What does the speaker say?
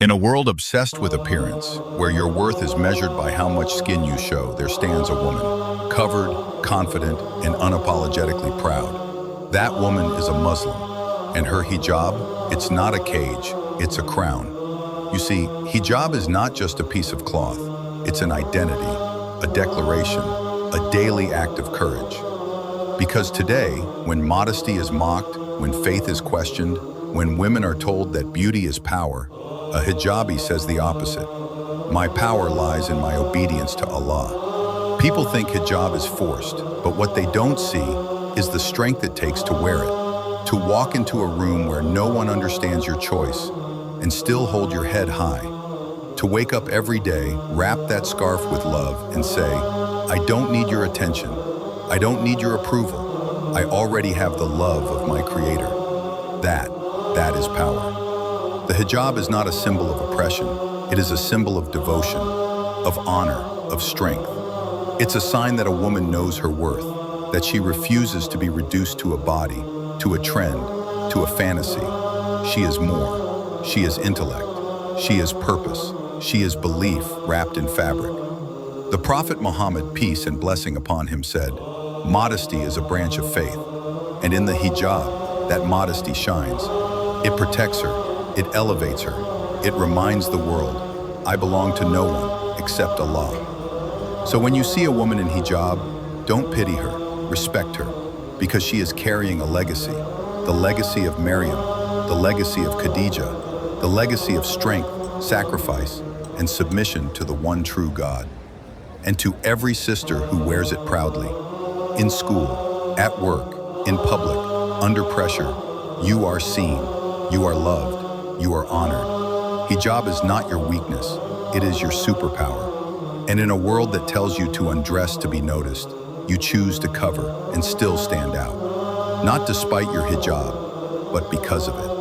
In a world obsessed with appearance, where your worth is measured by how much skin you show, there stands a woman, covered, confident, and unapologetically proud. That woman is a Muslim, and her hijab, it's not a cage, it's a crown. You see, hijab is not just a piece of cloth, it's an identity, a declaration, a daily act of courage. Because today, when modesty is mocked, when faith is questioned, when women are told that beauty is power, a hijabi says the opposite. My power lies in my obedience to Allah. People think hijab is forced, but what they don't see is the strength it takes to wear it, to walk into a room where no one understands your choice and still hold your head high, to wake up every day, wrap that scarf with love and say, I don't need your attention, I don't need your approval, I already have the love of my Creator. That is power. The hijab is not a symbol of oppression, it is a symbol of devotion, of honor, of strength. It's a sign that a woman knows her worth, that she refuses to be reduced to a body, to a trend, to a fantasy. She is more. She is intellect. She is purpose. She is belief wrapped in fabric. The Prophet Muhammad, peace and blessing upon him, said, modesty is a branch of faith, and in the hijab, that modesty shines. It protects her, it elevates her, it reminds the world, I belong to no one except Allah. So when you see a woman in hijab, don't pity her, respect her, because she is carrying a legacy, the legacy of Maryam, the legacy of Khadijah, the legacy of strength, sacrifice, and submission to the one true God. And to every sister who wears it proudly, in school, at work, in public, under pressure, you are seen, you are loved, you are honored. Hijab is not your weakness, it is your superpower. And in a world that tells you to undress to be noticed, you choose to cover and still stand out. Not despite your hijab, but because of it.